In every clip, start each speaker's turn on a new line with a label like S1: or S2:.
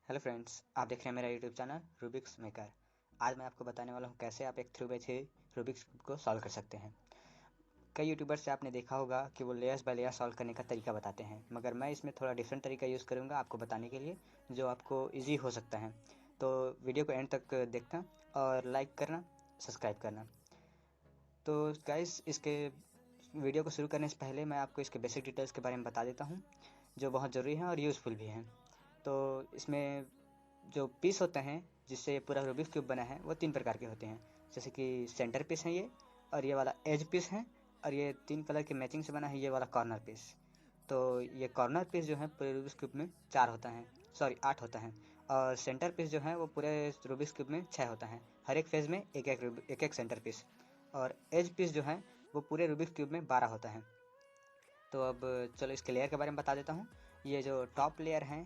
S1: Hello friends, आप देख रहे हैं मेरा यूट्यूब चैनल रूबिक्स मेकर। आज मैं आपको बताने वाला हूँ कैसे आप एक 3x3 रूबिक्स क्यूब को सॉल्व कर सकते हैं। कई यूट्यूबर्स से आपने देखा होगा कि वो लेयर्स बाय लेयर सॉल्व करने का तरीका बताते हैं, मगर मैं इसमें थोड़ा डिफरेंट तरीका यूज़ करूँगा आपको बताने के लिए, जो आपको ईजी हो सकता है। तो वीडियो को एंड तक देखना और लाइक करना, सब्सक्राइब करना। तो गाइस, इसके वीडियो को शुरू करने से पहले मैं आपको इसके बेसिक डिटेल्स के बारे में बता देता हूँ, जो बहुत ज़रूरी हैं और यूज़फुल भी हैं। तो इसमें जो पीस होते हैं जिससे ये पूरा रूबिक्स क्यूब बना है वो 3 प्रकार के होते हैं। जैसे कि सेंटर पीस है ये, और ये वाला एज पीस है, और ये 3 कलर के मैचिंग से बना है ये वाला कॉर्नर पीस। तो ये कॉर्नर पीस जो है पूरे रूबिक्स क्यूब में 4 होता है, सॉरी 8 होता है। और सेंटर पीस जो है वो पूरे रूबिक्स क्यूब में 6 होता है। हर एक फेज़ में एक एक सेंटर पीस। और एज पीस जो है वो पूरे रूबिक्स क्यूब में 12 होता है। तो अब चलो इसके लेयर के बारे में बता देता हूँ। ये जो टॉप लेयर है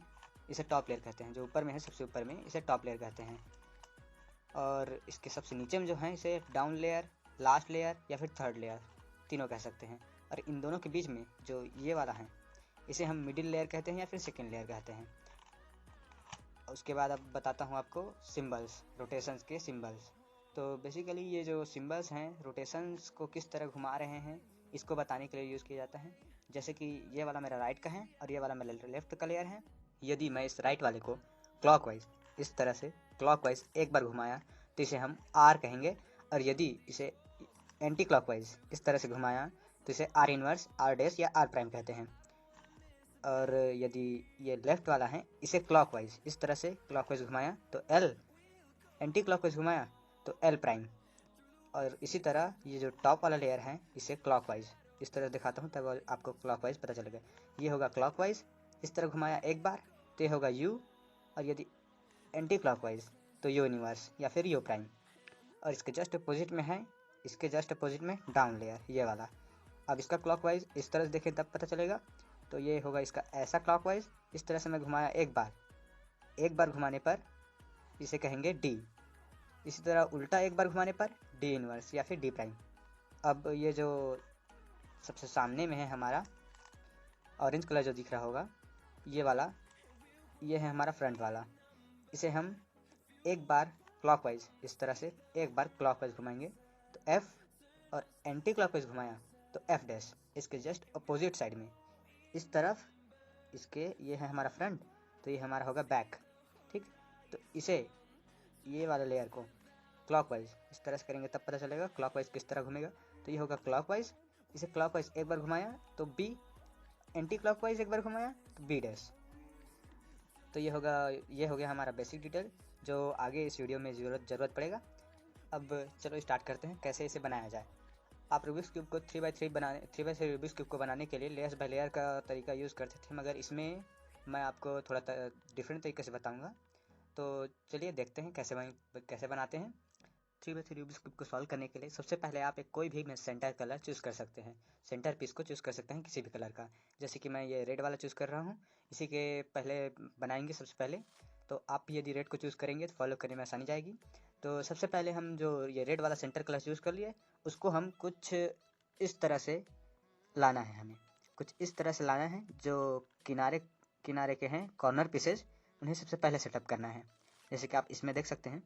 S1: इसे टॉप लेयर कहते हैं, जो ऊपर में है सबसे ऊपर में इसे टॉप लेयर कहते हैं। और इसके सबसे नीचे में जो है इसे डाउन लेयर, लास्ट लेयर या फिर थर्ड लेयर तीनों कह सकते हैं। और इन दोनों के बीच में जो ये वाला है इसे हम मिडिल लेयर कहते हैं या फिर सेकेंड लेयर कहते हैं। उसके बाद अब बताता हूँ आपको सिंबल्स, रोटेशंस के सिंबल्स। तो बेसिकली ये जो सिंबल्स हैं रोटेशंस को किस तरह घुमा रहे हैं इसको बताने के लिए यूज़ किया जाता है। जैसे कि ये वाला मेरा राइट का है और ये वाला मेरा लेफ्ट का लेयर है। यदि मैं इस राइट वाले को क्लॉकवाइज इस तरह से क्लॉकवाइज एक बार घुमाया तो इसे हम आर कहेंगे। और यदि इसे एंटी क्लॉकवाइज इस तरह से घुमाया तो इसे आर इनवर्स, आर डैश या आर प्राइम कहते हैं। और यदि ये लेफ्ट वाला है इसे क्लॉकवाइज इस तरह से क्लॉकवाइज घुमाया तो एल, एंटी क्लॉकवाइज घुमाया तो एल प्राइम। और इसी तरह ये जो टॉप वाला लेयर है इसे क्लॉकवाइज इस तरह दिखाता हूँ तब आपको क्लॉकवाइज पता चलेगा। ये होगा क्लॉकवाइज, इस तरह घुमाया एक बार तो ये होगा यू। और यदि एंटी क्लॉकवाइज तो यू यूनिवर्स या फिर यू प्राइम। और इसके जस्ट अपोजिट में है, इसके जस्ट अपोजिट में डाउन लेयर ये वाला। अब इसका क्लॉकवाइज इस तरह से देखें तब पता चलेगा। तो ये होगा इसका ऐसा क्लॉकवाइज, इस तरह से मैं घुमाया एक बार घुमाने पर इसे कहेंगे डी। इसी तरह उल्टा एक बार घुमाने पर डी इनवर्स या फिर डी प्राइम। अब ये जो सबसे सामने में है हमारा ऑरेंज कलर जो दिख रहा होगा ये वाला, ये है हमारा फ्रंट वाला। इसे हम एक बार क्लॉकवाइज इस तरह से एक बार क्लॉकवाइज घुमाएंगे तो एफ, और एंटी क्लॉकवाइज घुमाया तो एफ डैश। इसके जस्ट अपोजिट साइड में इस तरफ इसके ये है हमारा फ्रंट, तो ये हमारा होगा बैक। ठीक, तो इसे ये वाले लेयर को क्लॉकवाइज इस तरह से करेंगे तब पता चलेगा क्लॉकवाइज किस तरह घूमेगा। तो ये होगा क्लॉकवाइज, इसे क्लॉकवाइज एक बार घुमाया तो बी, एंटी क्लॉकवाइज एक बार घुमाया तो बी डैश। तो ये हो गया हमारा बेसिक डिटेल जो आगे इस वीडियो में ज़रूरत पड़ेगा। अब चलो स्टार्ट करते हैं कैसे इसे बनाया जाए। आप रूबिक्स क्यूब को 3x3 रूबिक्स क्यूब को बनाने के लिए लेयर्स बाय लेयर का तरीका यूज़ करते थे, मगर इसमें मैं आपको थोड़ा डिफरेंट तरीके से बताऊंगा। तो चलिए देखते हैं कैसे बनाते हैं। 3x3 रूबिक्स क्यूब को सॉल्व करने के लिए सबसे पहले आप एक कोई भी सेंटर कलर चूज़ कर सकते हैं। सेंटर पीस को चूज़ कर सकते हैं किसी भी कलर का। जैसे कि मैं ये रेड वाला चूज़ कर रहा हूँ, इसी के पहले बनाएंगे सबसे पहले। तो आप भी यदि रेड को चूज़ करेंगे तो फॉलो करने में आसानी जाएगी। तो सबसे पहले हम जो ये रेड वाला सेंटर कलर चूज़ कर लिए उसको हम कुछ इस तरह से लाना है, हमें कुछ इस तरह से लाना है। जो किनारे किनारे के हैं कॉर्नर पीसेज उन्हें सबसे पहले सेटअप करना है। जैसे कि आप इसमें देख सकते हैं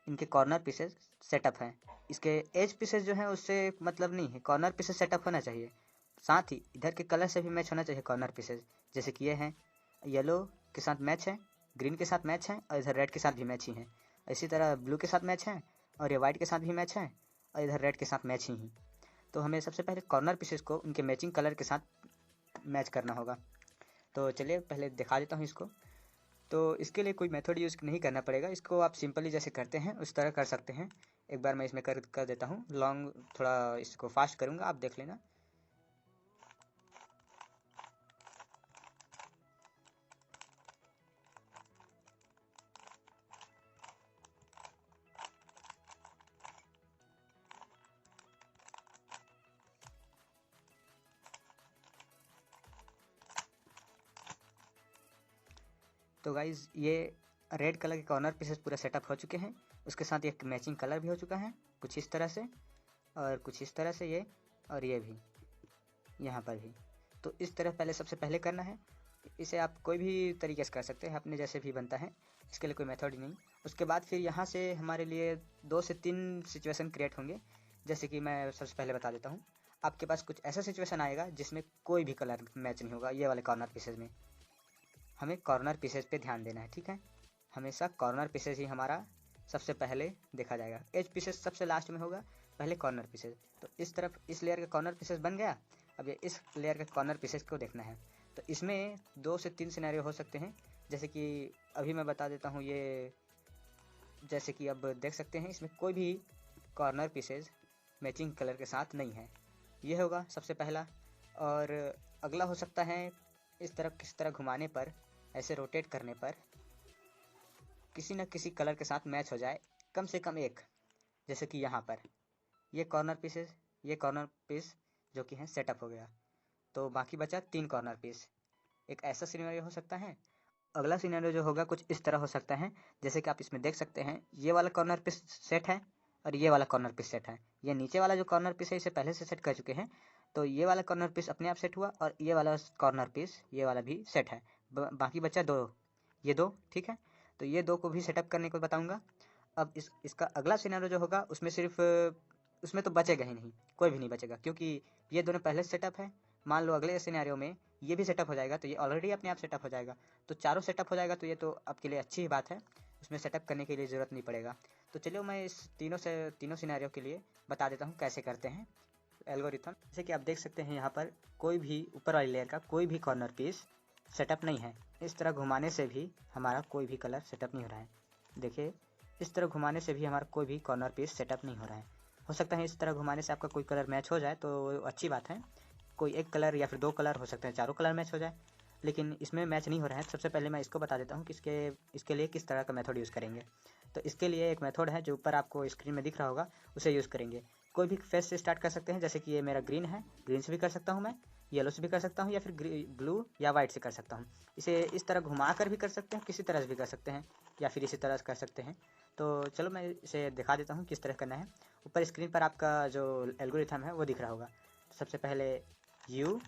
S1: इनके कॉर्नर पीसेस सेटअप हैं। इसके एज पीसेस जो हैं उससे मतलब नहीं है, कॉर्नर पीसेस सेटअप होना चाहिए। साथ ही इधर के कलर से भी मैच होना चाहिए कॉर्नर पीसेस। जैसे कि ये हैं येलो के साथ मैच है, ग्रीन के साथ मैच है, और इधर रेड के साथ भी मैच ही है। इसी तरह ब्लू के साथ मैच है, और ये वाइट के साथ भी मैच है, और इधर रेड के साथ मैच ही। तो हमें सबसे पहले कॉर्नर पीसेस को उनके मैचिंग कलर के साथ मैच करना होगा। तो चलिए पहले दिखा देता हूँ इसको। तो इसके लिए कोई मेथड यूज़ नहीं करना पड़ेगा, इसको आप सिंपली जैसे करते हैं उस तरह कर सकते हैं। एक बार मैं इसमें कर देता हूँ लॉन्ग, थोड़ा इसको फास्ट करूँगा, आप देख लेना। तो गाइज़ ये रेड कलर के कॉर्नर पीसेस पूरा सेटअप हो चुके हैं, उसके साथ एक मैचिंग कलर भी हो चुका है कुछ इस तरह से, और कुछ इस तरह से ये, और ये भी यहाँ पर भी। तो इस तरह पहले सबसे पहले करना है। इसे आप कोई भी तरीके से कर सकते हैं, अपने जैसे भी बनता है, इसके लिए कोई मेथड ही नहीं। उसके बाद फिर यहाँ से हमारे लिए 2 से 3 सिचुएशन क्रिएट होंगे। जैसे कि मैं सबसे पहले बता देता हूँ, आपके पास कुछ ऐसा सिचुएशन आएगा जिसमें कोई भी कलर मैच नहीं होगा। ये वाले कॉर्नर पीसेज में हमें कॉर्नर पीसेज पे ध्यान देना है, ठीक है। हमेशा कॉर्नर पीसेज ही हमारा सबसे पहले देखा जाएगा, एज पीसेज सबसे लास्ट में होगा, पहले कॉर्नर पीसेज। तो इस तरफ इस लेयर का कॉर्नर पीसेज बन गया। अब ये इस लेयर के कॉर्नर पीसेज को देखना है। तो इसमें 2 से 3 सिनेरियो हो सकते हैं। जैसे कि अभी मैं बता देता हूँ, ये जैसे कि अब देख सकते हैं इसमें कोई भी कॉर्नर पीसेज मैचिंग कलर के साथ नहीं है। ये होगा सबसे पहला। और अगला हो सकता है इस तरफ किस तरह घुमाने पर, ऐसे रोटेट करने पर किसी न किसी कलर के साथ मैच हो जाए, कम से कम एक। जैसे कि यहाँ पर ये कॉर्नर पीसेस, ये कॉर्नर पीस जो कि है सेटअप हो गया, तो बाकी बचा 3 कॉर्नर पीस। एक ऐसा सिनेरियो हो सकता है। अगला सिनेरियो जो होगा कुछ इस तरह हो सकता है, जैसे कि आप इसमें देख सकते हैं ये वाला कॉर्नर पीस सेट है और ये वाला कॉर्नर पीस सेट है। ये नीचे वाला जो कॉर्नर पीस है इसे पहले से सेट कर चुके हैं, तो ये वाला कॉर्नर पीस अपने आप सेट हुआ और ये वाला कॉर्नर पीस ये वाला भी सेट है। बाकी बचा 2, ये 2, ठीक है। तो ये 2 को भी सेटअप करने को बताऊंगा। अब इसका अगला सिनेरियो जो होगा उसमें सिर्फ उसमें तो बचेगा ही नहीं, कोई भी नहीं बचेगा, क्योंकि ये दोनों पहले सेटअप है। मान लो अगले सिनेरियो में ये भी सेटअप हो जाएगा, तो ये ऑलरेडी अपने आप सेटअप हो जाएगा। तो चारों सेटअप हो जाएगा, तो ये तो आपके लिए अच्छी ही बात है, उसमें सेटअप करने के लिए ज़रूरत नहीं पड़ेगा। तो चलिए मैं इस तीनों सिनेरियो के लिए बता देता हूँ कैसे करते हैं एल्गोरिथम। जैसे कि आप देख सकते हैं यहाँ पर कोई भी ऊपर वाली लेयर का कोई भी कॉर्नर पीस सेटअप नहीं है। इस तरह घुमाने से भी हमारा कोई भी कलर सेटअप नहीं हो रहा है। देखिए, इस तरह घुमाने से भी हमारा कोई भी कॉर्नर पीस सेटअप नहीं हो रहा है। हो सकता है इस तरह घुमाने से आपका कोई कलर मैच हो जाए तो अच्छी बात है, कोई एक कलर या फिर 2 कलर हो सकते हैं, चारों कलर मैच हो जाए, लेकिन इसमें मैच नहीं हो रहा है। सबसे पहले मैं इसको बता देता हूँ कि इसके लिए किस तरह का मेथड यूज़ करेंगे। तो इसके लिए एक मेथड है जो ऊपर आपको स्क्रीन में दिख रहा होगा, उसे यूज़ करेंगे। कोई भी फेस से स्टार्ट कर सकते हैं, जैसे कि ये मेरा ग्रीन है, ग्रीन से भी कर सकता हूँ मैं, येलो से भी कर सकता हूँ, या फिर ब्लू या वाइट से कर सकता हूँ। इसे इस तरह घुमा कर भी कर सकते हैं, किसी तरह से भी कर सकते हैं, या फिर इसी तरह से कर सकते हैं। तो चलो मैं इसे दिखा देता हूँ किस तरह करना है। ऊपर स्क्रीन पर आपका जो एल्गोरिथम है वो दिख रहा होगा। सबसे पहले U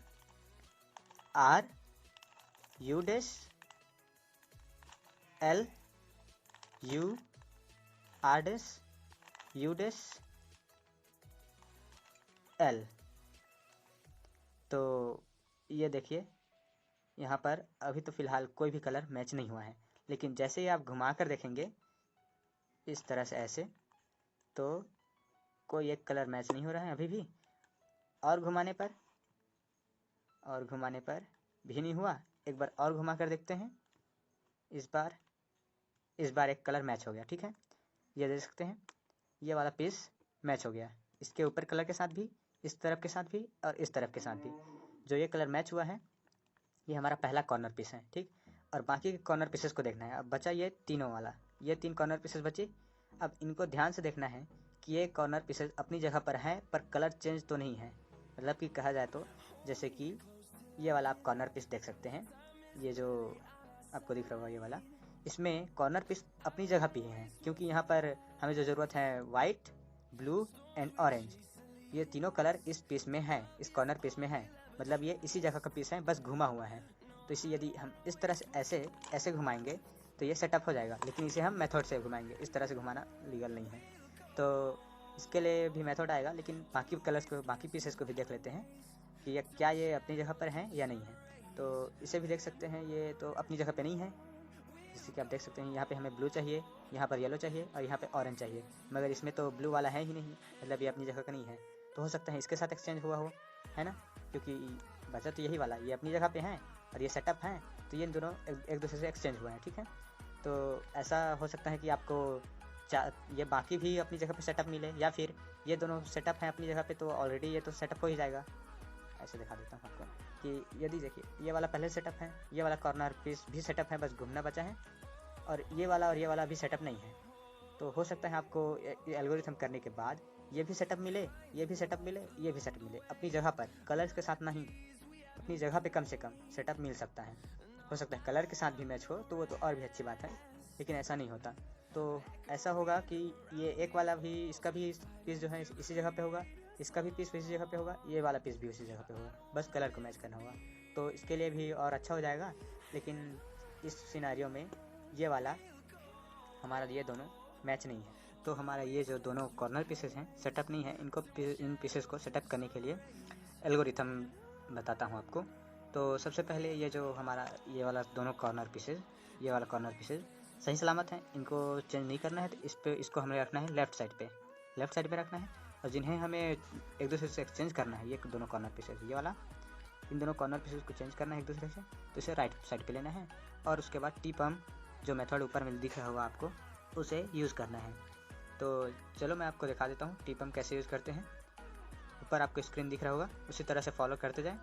S1: R U dash L U R dash U dash L. तो ये देखिए यहाँ पर अभी तो फ़िलहाल कोई भी कलर मैच नहीं हुआ है, लेकिन जैसे ही आप घुमा कर देखेंगे इस तरह से ऐसे, तो कोई एक कलर मैच नहीं हो रहा है अभी भी। और घुमाने पर भी नहीं हुआ। एक बार और घुमा कर देखते हैं। इस बार एक कलर मैच हो गया, ठीक है। ये देख सकते हैं ये वाला पीस मैच हो गया, इसके ऊपर कलर के साथ भी, इस तरफ के साथ भी और इस तरफ के साथ भी। जो ये कलर मैच हुआ है ये हमारा पहला कॉर्नर पीस है, ठीक। और बाकी के कॉर्नर पीसेस को देखना है। अब बचा ये तीनों वाला, ये 3 कॉर्नर पीसेस बचे। अब इनको ध्यान से देखना है कि ये कॉर्नर पीसेस अपनी जगह पर हैं, पर कलर चेंज तो नहीं है। मतलब कि कहा जाए तो जैसे कि ये वाला आप कॉर्नर पीस देख सकते हैं, ये जो आपको दिख रहा होगा ये वाला, इसमें कॉर्नर पीस अपनी जगह पे ही है, क्योंकि यहाँ पर हमें जो ज़रूरत है वाइट, ब्लू एंड ऑरेंज, ये तीनों कलर इस पीस में है, इस कॉर्नर पीस में है। मतलब ये इसी जगह का पीस है, बस घुमा हुआ है। तो इसे यदि हम इस तरह से ऐसे घुमाएंगे तो ये सेटअप हो जाएगा, लेकिन इसे हम मेथड से घुमाएंगे, इस तरह से घुमाना लीगल नहीं है। तो इसके लिए भी मेथड आएगा, लेकिन बाकी कलर्स को, बाकी पीसेस को भी देख लेते हैं कि ये अपनी जगह पर हैं या नहीं है। तो इसे भी देख सकते हैं, ये तो अपनी जगह पे नहीं है। जैसे कि आप देख सकते हैं यहाँ पे हमें ब्लू चाहिए, यहाँ पर येलो चाहिए और यहाँ पे ऑरेंज चाहिए, मगर इसमें तो ब्लू वाला है ही नहीं, मतलब ये अपनी जगह का नहीं है। तो हो सकता है इसके साथ एक्सचेंज हुआ हो, है ना, क्योंकि बचा तो यही वाला, ये अपनी जगह पे हैं और ये सेटअप हैं, तो ये दोनों एक दूसरे से एक्सचेंज हुए हैं, ठीक है। तो ऐसा हो सकता है कि आपको ये बाकी भी अपनी जगह पे सेटअप मिले, या फिर ये दोनों सेटअप हैं अपनी जगह पे तो ऑलरेडी ये तो सेटअप हो ही जाएगा। ऐसे दिखा देता हूँ आपको कि यदि देखिए ये वाला पहले सेटअप है, ये वाला कॉर्नर पीस भी सेटअप है, बस घूमना बचा है, और ये वाला भी सेटअप नहीं है। तो हो सकता है आपको एल्गोरिथम करने के बाद ये भी सेटअप मिले, ये भी सेटअप मिले, ये भी सेटअप मिले, अपनी जगह पर, कलर्स के साथ नहीं, अपनी जगह पे कम से कम सेटअप मिल सकता है। हो सकता है कलर के साथ भी मैच हो तो वो तो और भी अच्छी बात है, लेकिन ऐसा नहीं होता। तो ऐसा होगा कि ये एक वाला भी, इसका भी पीस जो है इसी जगह पे होगा, इसका भी पीस इसी जगह पे होगा, ये वाला पीस भी उसी जगह पे होगा, बस कलर को मैच करना होगा। तो इसके लिए भी और अच्छा हो जाएगा। लेकिन इस सिनेरियो में ये वाला हमारा ये दोनों मैच नहीं है। तो हमारा ये जो दोनों कॉर्नर पीसेस हैं सेटअप नहीं है, इन पीसेस को सेटअप करने के लिए एल्गोरिथम बताता हूँ आपको। तो सबसे पहले ये जो हमारा ये वाला दोनों कॉर्नर पीसेस, ये वाला कॉर्नर पीसेस सही सलामत हैं, इनको चेंज नहीं करना है। तो इसको हमें रखना है लेफ़्ट साइड पे रखना है। और जिन्हें हमें एक दूसरे से एक्सचेंज करना है, ये दोनों कॉर्नर पीसेस, ये वाला, इन दोनों कॉर्नर पीसेस को चेंज करना है एक दूसरे से, तो इसे राइट साइड पे लेना है। और उसके बाद टी पम्प जो मेथड ऊपर में दिख रहा होगा आपको, उसे यूज़ करना है। तो चलो मैं आपको दिखा देता हूँ टी पम्प कैसे यूज़ करते हैं। ऊपर आपको स्क्रीन दिख रहा होगा, उसी तरह से फॉलो करते जाएं।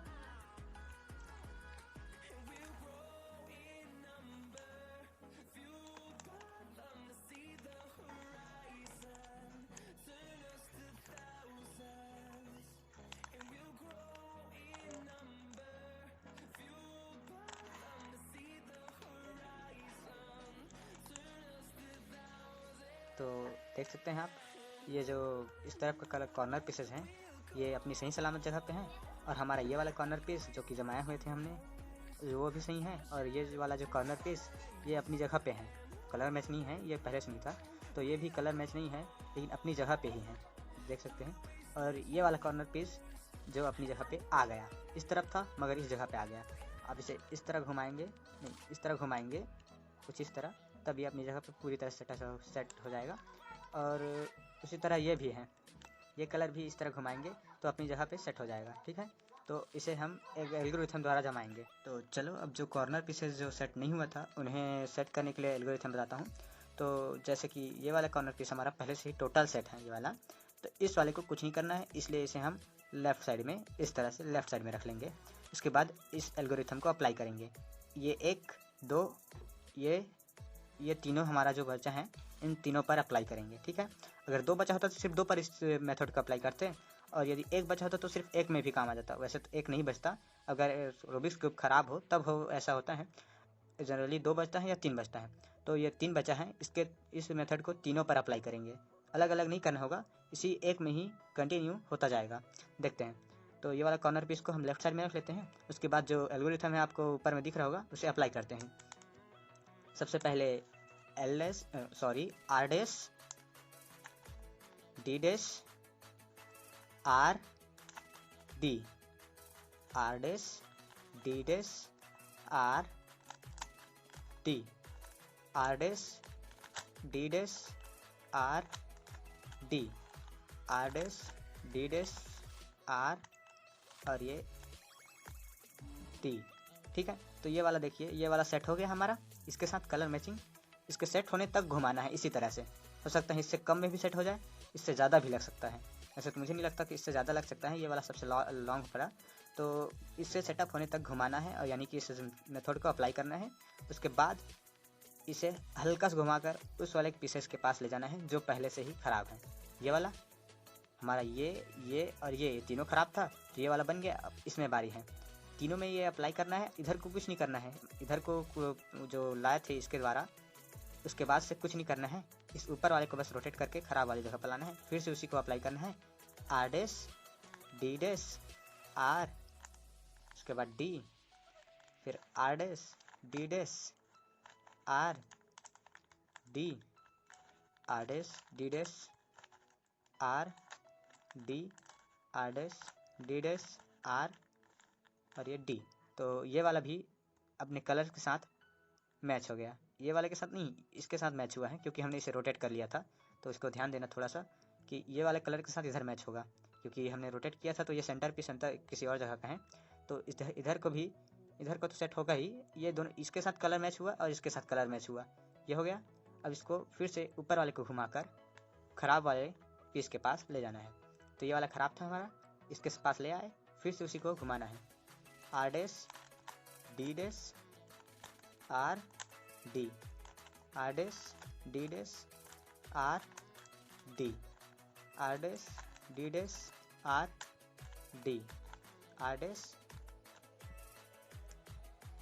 S1: तो देख सकते हैं आप, ये जो इस तरफ का कलर कॉर्नर पीसेस हैं ये अपनी सही सलामत जगह पे हैं। और हमारा ये वाला कॉर्नर पीस जो कि जमाए हुए थे हमने, वो भी सही है। और ये वाला जो कॉर्नर पीस ये अपनी जगह पे है, कलर मैच नहीं है, ये पहले से नहीं था, तो ये भी कलर मैच नहीं है लेकिन अपनी जगह पे ही है, देख सकते हैं। और ये वाला कॉर्नर पीस जो अपनी जगह पे आ गया, इस तरफ था मगर इस जगह पे आ गया। अब इसे इस तरह घुमाएंगे, नहीं इस तरह घुमाएंगे कुछ इस तरह, तब ये अपनी जगह पे पूरी तरह से सेट हो जाएगा। और उसी तरह ये भी है, ये कलर भी इस तरह घुमाएंगे तो अपनी जगह पे सेट हो जाएगा, ठीक है। तो इसे हम एक एल्गोरिथम द्वारा जमाएंगे। तो चलो अब जो कॉर्नर पीसेस जो सेट नहीं हुआ था उन्हें सेट करने के लिए एल्गोरिथम बताता हूँ। तो जैसे कि ये वाला कॉर्नर पीस हमारा पहले से ही टोटल सेट है ये वाला, तो इस वाले को कुछ नहीं करना है, इसलिए इसे हम लेफ़्ट साइड में इस तरह से लेफ़्ट साइड में रख लेंगे। उसके बाद इस एल्गोरिथम को अप्लाई करेंगे। ये 1 2 ये तीनों हमारा जो बचा है इन तीनों पर अप्लाई करेंगे, ठीक है। अगर 2 बचा होता तो सिर्फ 2 पर इस मेथड को अप्लाई करते, और यदि 1 बचा होता तो सिर्फ 1 में भी काम आ जाता। वैसे तो 1 नहीं बचता, अगर रूबिक्स क्यूब ख़राब हो तब हो ऐसा होता है। जनरली 2 बचता है या 3 बचता है, तो ये 3 बचा है, इस मेथड को तीनों पर अप्लाई करेंगे। अलग अलग नहीं करना होगा, इसी एक में ही कंटिन्यू होता जाएगा। देखते हैं। तो ये वाला कॉर्नर पीस को हम लेफ्ट साइड में रख लेते हैं। उसके बाद जो एल्गोरिथम है आपको ऊपर में दिख रहा होगा उसे अप्लाई करते हैं। सबसे पहले R dash D dash R D, R dash D dash R D, R dash D dash R D, R dash D dash R और ये डी, ठीक है। तो ये वाला देखिए, ये वाला सेट हो गया हमारा। इसके साथ कलर मैचिंग, इसके सेट होने तक घुमाना है इसी तरह से। हो सकता है इससे कम में भी सेट हो जाए, इससे ज़्यादा भी लग सकता है। ऐसे तो मुझे नहीं लगता कि इससे ज़्यादा लग सकता है, ये वाला सबसे लॉन्ग पड़ा। तो इससे सेटअप होने तक घुमाना है, और यानी कि इस मेथड को अप्लाई करना है। उसके बाद इसे हल्का से घुमाकर उस वाले पीसेस के पास ले जाना है जो पहले से ही ख़राब है। ये वाला हमारा ये और ये तीनों ख़राब था, तो ये वाला बन गया। अब इसमें बारी है, तीनों में ये अप्लाई करना है। इधर को कुछ नहीं करना है, इधर को जो लाए थे इसके द्वारा, उसके बाद से कुछ नहीं करना है। इस ऊपर वाले को बस रोटेट करके ख़राब वाली जगह पर लाना है, फिर से उसी को अप्लाई करना है। R dash D dash R, उसके बाद डी, फिर R dash D dash R D, R dash D dash R D, R dash D dash R और ये डी। तो ये वाला भी अपने कलर के साथ मैच हो गया। ये वाले के साथ नहीं, इसके साथ मैच हुआ है क्योंकि हमने इसे रोटेट कर लिया था। तो इसको ध्यान देना थोड़ा सा कि ये वाले कलर के साथ इधर मैच होगा, क्योंकि हमने रोटेट किया था। तो ये सेंटर किसी और जगह का है, तो इधर को तो सेट होगा ही। ये दोनों, इसके साथ कलर मैच हुआ और इसके साथ कलर मैच हुआ, ये हो गया। अब इसको फिर से ऊपर वाले को घुमाकर ख़राब वाले पीस के पास ले जाना है। तो ये वाला ख़राब था हमारा, इसके पास ले आए, फिर से उसी को घुमाना है। R dash D dash R D, R dash D dash R D, R dash D dash R D, R dash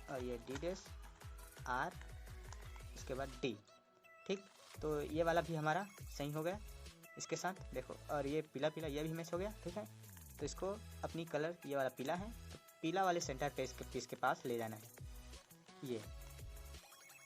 S1: और ये डी डैश आर, इसके बाद डी, ठीक। तो ये वाला भी हमारा सही हो गया इसके साथ, देखो। और ये पीला पीला ये भी मैच हो गया, ठीक है। तो इसको अपनी कलर, ये वाला पीला है तो पीला वाले सेंटर पीस के पास ले जाना है ये।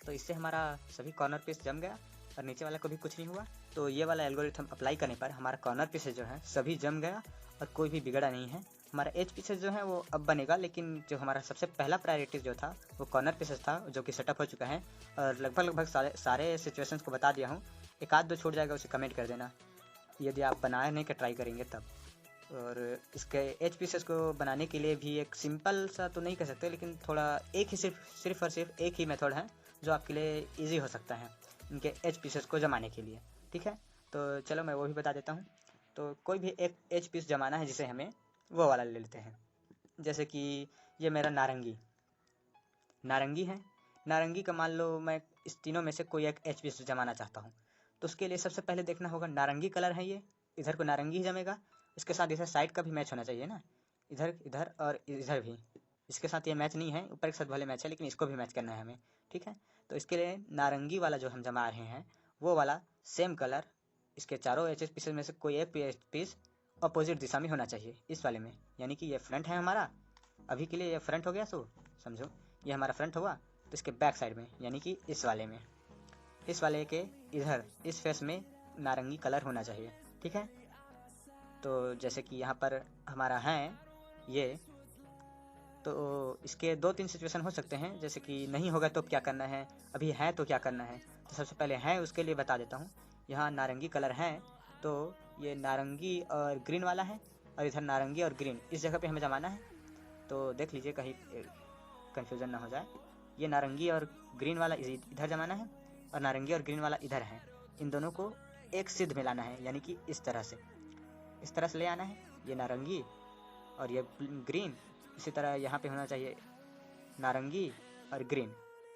S1: तो इससे हमारा सभी कॉर्नर पीस जम गया और नीचे वाला को भी कुछ नहीं हुआ। तो ये वाला एल्गोरिथम अप्लाई करने पर हमारा कॉर्नर पीसेज जो है सभी जम गया और कोई भी बिगड़ा नहीं है। हमारा एज पीसेज जो है वो अब बनेगा, लेकिन जो हमारा सबसे पहला प्रायोरिटी जो था वो कॉर्नर पीसेज था, जो कि सेटअप हो चुका है। और लगभग सारे सिचुएशंस को बता दिया हूँ। एक आध दो छूट जाएगा उसे कमेंट कर देना यदि आप बनाने का ट्राई करेंगे तब। और इसके एज पीसेस को बनाने के लिए भी एक सिंपल सा तो नहीं कह सकते, लेकिन थोड़ा एक ही सिर्फ और सिर्फ एक ही मेथड है जो आपके लिए इजी हो सकता है इनके एज पीसेस को जमाने के लिए। ठीक है, तो चलो मैं वो भी बता देता हूँ। तो कोई भी एक एज पीस जमाना है जिसे हमें वो वाला ले लेते हैं। जैसे कि ये मेरा नारंगी है। नारंगी का मान लो मैं इस तीनों में से कोई एक एच पीस जमाना चाहता हूँ। तो उसके लिए सबसे पहले देखना होगा नारंगी कलर है ये, इधर को नारंगी ही जमेगा। इसके साथ इधर साइड का भी मैच होना चाहिए ना, इधर और इधर भी। इसके साथ ये मैच नहीं है, ऊपर के साथ भले मैच है लेकिन इसको भी मैच करना है हमें। ठीक है, तो इसके लिए नारंगी वाला जो हम जमा रहे हैं वो वाला सेम कलर इसके चारों एच पीसेस में से कोई एक पीस अपोजिट दिशा में होना चाहिए इस वाले में। यानी कि ये फ्रंट है हमारा, अभी के लिए ये फ्रंट हो गया। तो समझो ये हमारा फ्रंट हुआ, तो इसके बैक साइड में यानी कि इस वाले में, इस वाले के इधर इस फेस में नारंगी कलर होना चाहिए। ठीक है, तो जैसे कि यहाँ पर हमारा है ये, तो इसके 2-3 सिचुएशन हो सकते हैं। जैसे कि नहीं होगा तो क्या करना है, अभी है तो क्या करना है। तो सबसे पहले है उसके लिए बता देता हूँ। यहाँ नारंगी कलर है तो ये नारंगी और ग्रीन वाला है, और इधर नारंगी और ग्रीन इस जगह पे हमें जमाना है। तो देख लीजिए कहीं कन्फ्यूज़न ना हो जाए। ये नारंगी और ग्रीन वाला इधर जमाना है और नारंगी और ग्रीन वाला इधर है। इन दोनों को एक सिद्ध में लाना है, यानी कि इस तरह से ले आना है। ये नारंगी और ये ग्रीन, इसी तरह यहाँ पे होना चाहिए नारंगी और ग्रीन।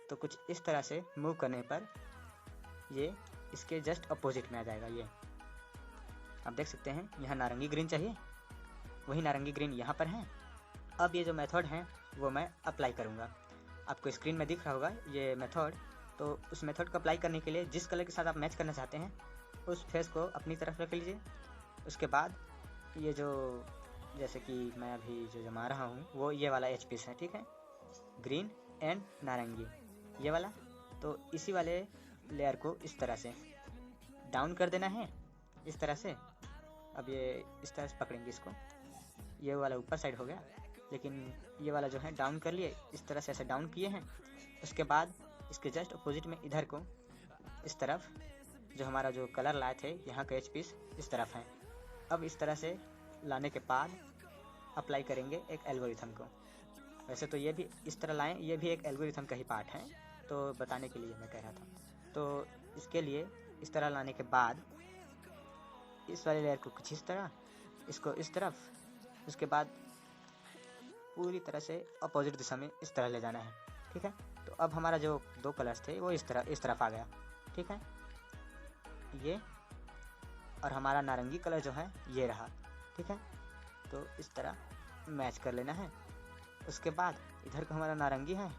S1: तो कुछ इस तरह से मूव करने पर ये इसके जस्ट अपोजिट में आ जाएगा। ये आप देख सकते हैं, यहाँ नारंगी ग्रीन चाहिए, वही नारंगी ग्रीन यहाँ पर है। अब ये जो मेथड है वो मैं अप्लाई करूँगा। आपको स्क्रीन में दिख रहा होगा ये मेथड। तो उस मेथड को अप्लाई करने के लिए जिस कलर के साथ आप मैच करना चाहते हैं उस फेस को अपनी तरफ रख लीजिए। उसके बाद ये जो, जैसे कि मैं अभी जो जमा रहा हूँ वो ये वाला एच पीस है। ठीक है, ग्रीन एंड नारंगी ये वाला। तो इसी वाले लेयर को इस तरह से डाउन कर देना है, इस तरह से। अब ये इस तरह से पकड़ेंगे इसको, ये वाला ऊपर साइड हो गया, लेकिन ये वाला जो है डाउन कर लिए, इस तरह से ऐसे डाउन किए हैं। उसके बाद इसके जस्ट अपोजिट में इधर को इस तरफ जो हमारा जो कलर लाए थे यहाँ का एच पीस इस तरफ है। अब इस तरह से लाने के बाद अप्लाई करेंगे एक एल्गोरिथम को। वैसे तो ये भी इस तरह लाएं, ये भी एक एल्गोरिथम का ही पार्ट है, तो बताने के लिए मैं कह रहा था। तो इसके लिए इस तरह लाने के बाद इस वाले लेयर को कुछ इस तरह, इसको इस तरफ, उसके बाद पूरी तरह से अपोजिट दिशा में इस तरह ले जाना है। ठीक है, तो अब हमारा जो 2 कलर्स थे वो इस तरफ आ गया। ठीक है, ये और हमारा नारंगी कलर जो है ये रहा। ठीक है, तो इस तरह मैच कर लेना है। उसके बाद इधर का हमारा नारंगी है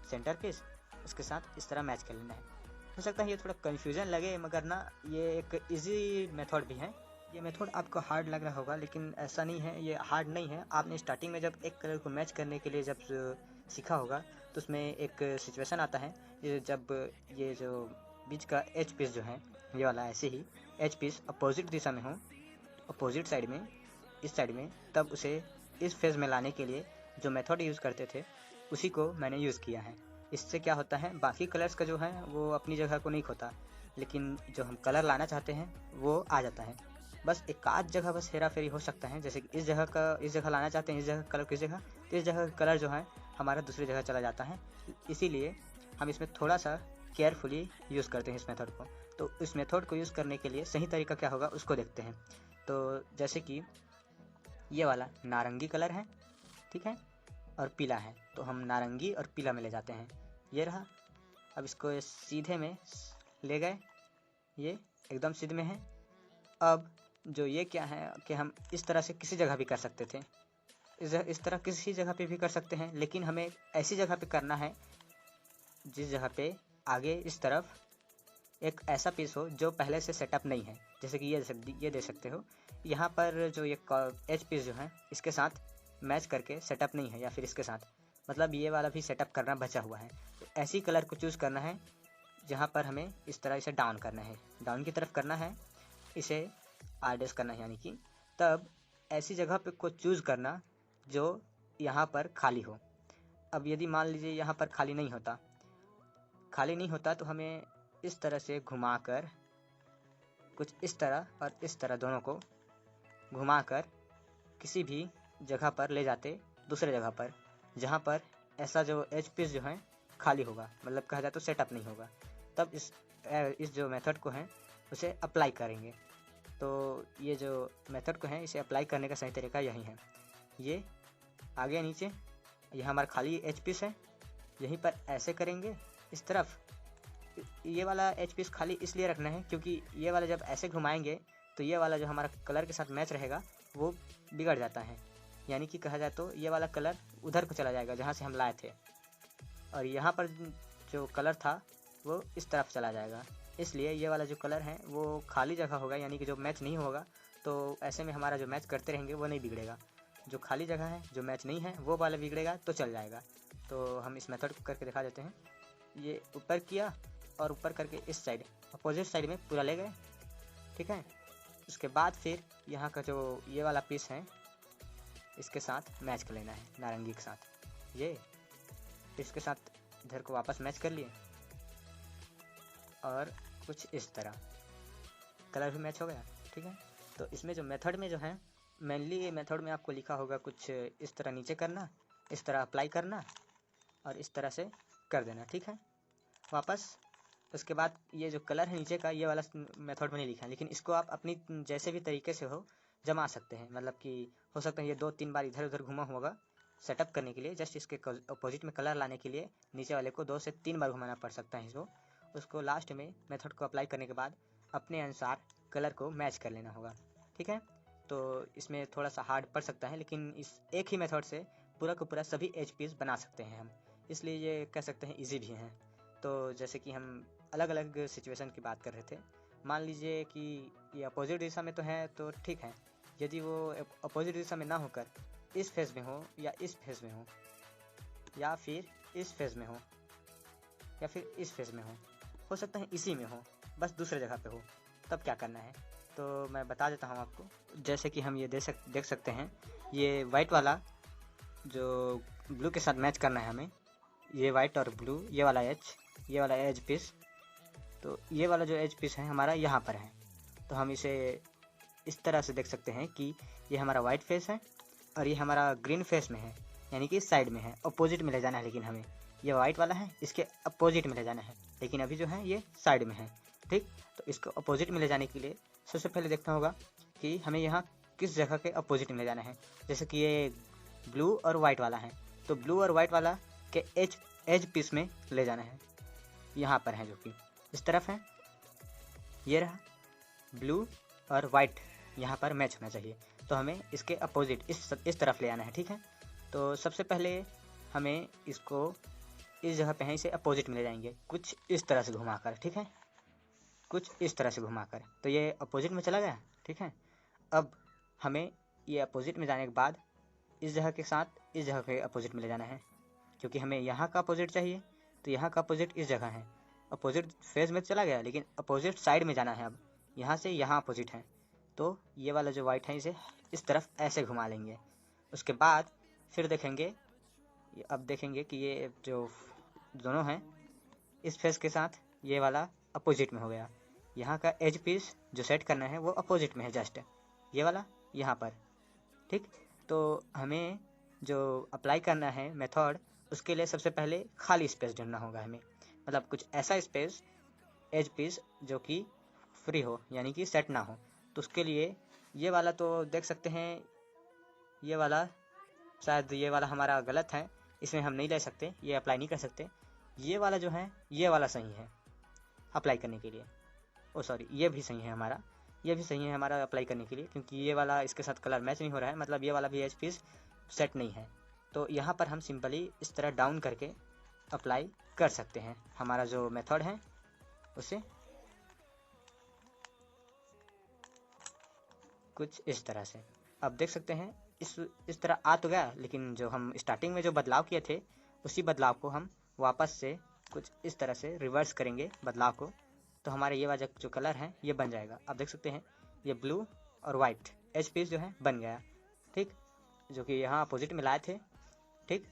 S1: सेंटर पीस, उसके साथ इस तरह मैच कर लेना है। हो सकता है ये थोड़ा कन्फ्यूजन लगे, मगर ना ये एक इजी मेथड भी है। ये मेथड आपको हार्ड लग रहा होगा, लेकिन ऐसा नहीं है, ये हार्ड नहीं है। आपने स्टार्टिंग में जब एक कलर को मैच करने के लिए जब सीखा होगा तो उसमें एक सिचुएशन आता है, जब ये जो बीच का एच पीस जो है ये वाला, ऐसे ही एच पीस अपोजिट दिशा में हो, अपोजिट साइड में, इस साइड में, तब उसे इस फेज में लाने के लिए जो मेथड यूज़ करते थे उसी को मैंने यूज़ किया है। इससे क्या होता है, बाकी कलर्स का जो है वो अपनी जगह को नहीं खोता, लेकिन जो हम कलर लाना चाहते हैं वो आ जाता है। बस एक आध जगह बस हेरा फेरी हो सकता है, जैसे कि इस जगह लाना चाहते हैं, इस जगह कलर किस जगह, तो इस जगह कलर जो है हमारा दूसरी जगह चला जाता है। इसीलिए हम इसमें थोड़ा सा केयरफुली यूज़ करते हैं इस मेथड को। तो इस मेथड को यूज़ करने के लिए सही तरीका क्या होगा उसको देखते हैं। तो जैसे कि ये वाला नारंगी कलर है, ठीक है, और पीला है, तो हम नारंगी और पीला में ले जाते हैं। ये रहा। अब इसको सीधे में ले गए, ये एकदम सीधे में है। अब जो ये क्या है कि हम इस तरह से किसी जगह भी कर सकते थे, इस तरह किसी जगह पे भी कर सकते हैं, लेकिन हमें ऐसी जगह पे करना है जिस जगह पे आगे इस तरफ एक ऐसा पीस हो जो पहले से सेटअप नहीं है। जैसे कि ये देख सकते हो, यहाँ पर जो ये एच पीस जो है इसके साथ मैच करके सेटअप नहीं है या फिर इसके साथ, मतलब ये वाला भी सेटअप करना बचा हुआ है। तो ऐसी कलर को चूज़ करना है जहाँ पर हमें इस तरह इसे डाउन करना है, डाउन की तरफ करना है, इसे आरडेस करना है, यानी कि तब ऐसी जगह पे को चूज़ करना जो यहाँ पर खाली हो। अब यदि मान लीजिए यहाँ पर खाली नहीं होता तो हमें इस तरह से घुमाकर, कुछ इस तरह और इस तरह दोनों को घुमाकर किसी भी जगह पर ले जाते, दूसरे जगह पर जहाँ पर ऐसा जो एज पीस जो है खाली होगा, मतलब कहा जाए तो सेटअप नहीं होगा, तब इस जो मेथड को है उसे अप्लाई करेंगे। तो ये जो मेथड को है इसे अप्लाई करने का सही तरीका यही है। ये आगे नीचे, यह हमारा खाली एच पीस है, यहीं पर ऐसे करेंगे इस तरफ। ये वाला एच पीस खाली इसलिए रखना है क्योंकि ये वाला जब ऐसे घुमाएंगे तो ये वाला जो हमारा कलर के साथ मैच रहेगा वो बिगड़ जाता है, यानी कि कहा जाए तो ये वाला कलर उधर को चला जाएगा जहाँ से हम लाए थे, और यहाँ पर जो कलर था वो इस तरफ चला जाएगा। इसलिए ये वाला जो कलर है वो खाली जगह होगा, यानी कि जो मैच नहीं होगा, तो ऐसे में हमारा जो मैच करते रहेंगे वो नहीं बिगड़ेगा। जो खाली जगह है, जो मैच नहीं है, वो वाला बिगड़ेगा तो चल जाएगा। तो हम इस मेथड को करके दिखा देते हैं। ये ऊपर किया और ऊपर करके इस साइड अपोजिट साइड में पूरा ले गए, ठीक है। उसके बाद फिर यहाँ का जो ये वाला पीस है इसके साथ मैच कर लेना है, नारंगी के साथ, ये इसके साथ इधर को वापस मैच कर लिए और कुछ इस तरह कलर भी मैच हो गया, ठीक है। तो इसमें जो मेथड में जो है मेनली ये मेथड में आपको लिखा होगा कुछ इस तरह नीचे करना, इस तरह अप्लाई करना और इस तरह से कर देना, ठीक है। वापस उसके बाद ये जो कलर है नीचे का, ये वाला मेथड में नहीं लिखा है, लेकिन इसको आप अपनी जैसे भी तरीके से हो जमा सकते हैं। मतलब कि हो सकता है ये 2-3 बार इधर उधर घुमा होगा सेटअप करने के लिए, जस्ट इसके अपोजिट में कलर लाने के लिए नीचे वाले को 2 से 3 बार घुमाना पड़ सकता है इसको। उसको लास्ट में मेथड को अप्लाई करने के बाद अपने अनुसार कलर को मैच कर लेना होगा, ठीक है। तो इसमें थोड़ा सा हार्ड पड़ सकता है, लेकिन इस एक ही मेथड से पूरा का पूरा सभी एच पीस बना सकते हैं हम, इसलिए ये कह सकते हैं ईजी भी हैं। तो जैसे कि हम अलग अलग सिचुएशन की बात कर रहे थे, मान लीजिए कि ये अपोजिट दिशा में तो है तो ठीक है, यदि वो अपोजिट दिशा में ना होकर इस फेज में हो या इस फेज में हो या फिर इस फेज में हो या फिर इस फेज में हो सकता है इसी में हो, बस दूसरे जगह पे हो, तब क्या करना है तो मैं बता देता हूँ आपको। जैसे कि हम ये देख सकते हैं, ये वाइट वाला जो ब्लू के साथ मैच करना है हमें, ये वाइट और ब्लू, ये वाला एज पीस, तो ये वाला जो एज पीस है हमारा यहाँ पर है। तो हम इसे इस तरह से देख सकते हैं कि ये हमारा वाइट फेस है और ये हमारा ग्रीन फेस में है, यानी कि साइड में है, अपोजिट में ले जाना है। लेकिन हमें ये वाइट वाला है, इसके अपोजिट में ले जाना है, लेकिन अभी जो है ये साइड में है, ठीक। तो इसको अपोजिट में ले जाने के लिए सबसे पहले देखना होगा कि हमें यहाँ किस जगह के अपोजिट में ले जाना है। जैसे कि ये ब्लू और वाइट वाला है, तो ब्लू और वाइट वाला के एज पीस में ले जाना है, यहाँ पर है जो कि इस तरफ है, ये रहा ब्लू और वाइट यहाँ पर मैच होना चाहिए। तो हमें इसके अपोजिट इस तरफ ले आना है, ठीक है। तो सबसे पहले हमें इसको इस जगह पे है, इसे अपोजिट में ले जाएंगे कुछ इस तरह से घुमाकर, ठीक है, कुछ इस तरह से घुमाकर। तो ये अपोजिट में चला गया, ठीक है। अब हमें ये अपोजिट में जाने के बाद इस जगह के साथ इस जगह के अपोजिट में ले जाना है, क्योंकि हमें यहाँ का अपोजिट चाहिए, तो यहाँ का अपोजिट इस जगह है। अपोजिट फेज में चला गया, लेकिन अपोजिट साइड में जाना है। अब यहाँ से यहाँ अपोजिट है, तो ये वाला जो वाइट है इसे इस तरफ ऐसे घुमा लेंगे। उसके बाद फिर देखेंगे, अब देखेंगे कि ये जो दोनों हैं इस फेस के साथ ये वाला अपोजिट में हो गया। यहाँ का एज पीस जो सेट करना है वो अपोजिट में है, जस्ट ये वाला यहाँ पर, ठीक। तो हमें जो अप्लाई करना है मेथड, उसके लिए सबसे पहले खाली स्पेस ढूंढना होगा हमें, मतलब कुछ ऐसा स्पेस एज पीस जो कि फ्री हो, यानी कि सेट ना हो। तो उसके लिए ये वाला तो देख सकते हैं, ये वाला शायद ये वाला हमारा गलत है, इसमें हम नहीं ले सकते, ये अप्लाई नहीं कर सकते। ये वाला जो है ये वाला सही है अप्लाई करने के लिए, ओ सॉरी ये भी सही है हमारा, ये भी सही है हमारा अप्लाई करने के लिए, क्योंकि ये वाला इसके साथ कलर मैच नहीं हो रहा है, मतलब ये वाला भी एज पीस सेट नहीं है। तो यहाँ पर हम सिंपली इस तरह डाउन करके अप्लाई कर सकते हैं हमारा जो मेथड है उसे कुछ इस तरह से। अब देख सकते हैं इस तरह आ तो गया, लेकिन जो हम स्टार्टिंग में जो बदलाव किए थे उसी बदलाव को हम वापस से कुछ इस तरह से रिवर्स करेंगे बदलाव को, तो हमारे ये वाला जो कलर है ये बन जाएगा। आप देख सकते हैं ये ब्लू और वाइट एच पीस जो है बन गया, ठीक, जो कि यहाँ अपोजिट में लाए थे, ठीक।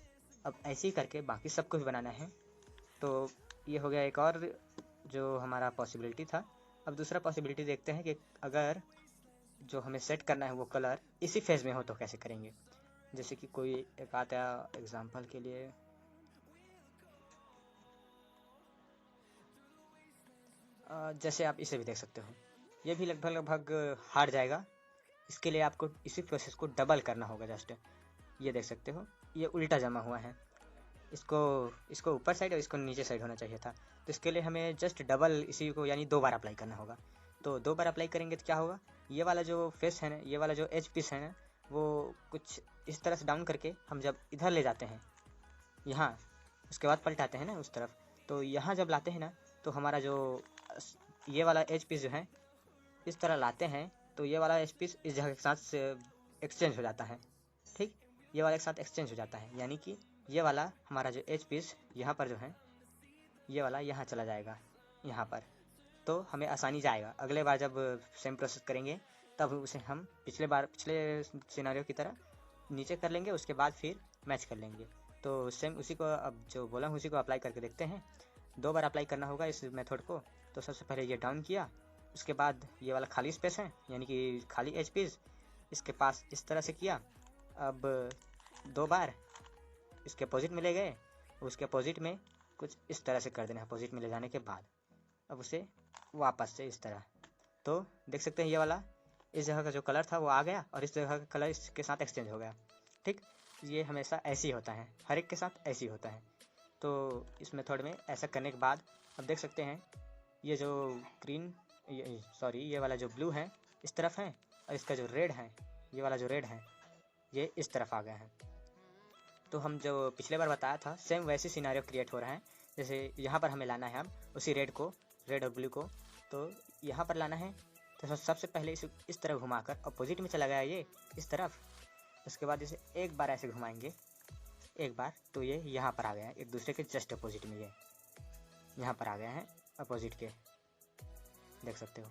S1: अब ऐसे ही करके बाकी सबको भी बनाना है। तो ये हो गया एक और जो हमारा पॉसिबिलिटी था। अब दूसरा पॉसिबिलिटी देखते हैं कि अगर जो हमें सेट करना है वो कलर इसी फेज में हो तो कैसे करेंगे। जैसे कि कोई एक आता है एग्जांपल के लिए, जैसे आप इसे भी देख सकते हो, ये भी लगभग लगभग हार जाएगा। इसके लिए आपको इसी प्रोसेस को डबल करना होगा। जस्ट ये देख सकते हो ये उल्टा जमा हुआ है, इसको ऊपर साइड और इसको नीचे साइड होना चाहिए था। तो इसके लिए हमें जस्ट डबल इसी को यानी 2 बार अप्लाई करना होगा। तो 2 बार अप्लाई करेंगे तो क्या होगा, ये वाला जो फेस है ना, ये वाला जो एच पीस है ना, वो कुछ इस तरह से डाउन करके हम जब इधर ले जाते हैं यहाँ, उसके बाद पलटाते हैं ना उस तरफ, तो यहाँ जब लाते हैं ना तो हमारा जो ये वाला एच पीस जो है इस तरह लाते हैं, तो ये वाला एच पीस इस जगह के साथ एक्सचेंज हो जाता है, ठीक। ये वाला एक साथ एक्सचेंज हो जाता है, यानी कि ये वाला हमारा जो एच पीस यहाँ पर जो है ये वाला यहाँ चला जाएगा यहाँ पर, तो हमें आसानी जाएगा। अगले बार जब सेम प्रोसेस करेंगे तब उसे हम पिछले सिनारियो की तरह नीचे कर लेंगे, उसके बाद फिर मैच कर लेंगे। तो सेम उसी को अब जो बोला हूँ उसी को अप्लाई करके देखते हैं। 2 बार अप्लाई करना होगा इस मेथड को। तो सबसे पहले ये डाउन किया, उसके बाद ये वाला खाली स्पेस है यानी कि खाली एच पीस इसके पास इस तरह से किया। अब 2 बार इसके अपोजिट में ले गए, उसके अपोजिट में कुछ इस तरह से कर देना है। अपोजिट में ले जाने के बाद अब उसे वापस से इस तरह, तो देख सकते हैं ये वाला इस जगह का जो कलर था वो आ गया और इस जगह का कलर इसके साथ एक्सचेंज हो गया, ठीक। ये हमेशा ऐसे ही होता है, हर एक के साथ ऐसे ही होता है। तो इस मेथड में ऐसा करने के बाद अब देख सकते हैं ये जो ग्रीन ये वाला जो ब्लू है इस तरफ है और इसका जो रेड है, ये वाला जो रेड है ये इस तरफ आ गया है। तो हम जो पिछले बार बताया था सेम वैसी सिनारियो क्रिएट हो रहा है। जैसे यहाँ पर हमें लाना है हम उसी रेड और ब्लू को, तो यहाँ पर लाना है। तो सबसे पहले इस तरह घुमाकर अपोजिट में चला गया ये इस तरफ, उसके बाद इसे एक बार ऐसे घुमाएंगे एक बार, तो ये यहाँ पर आ गया है एक दूसरे के जस्ट अपोजिट में, ये यहाँ पर आ गया है अपोजिट के, देख सकते हो।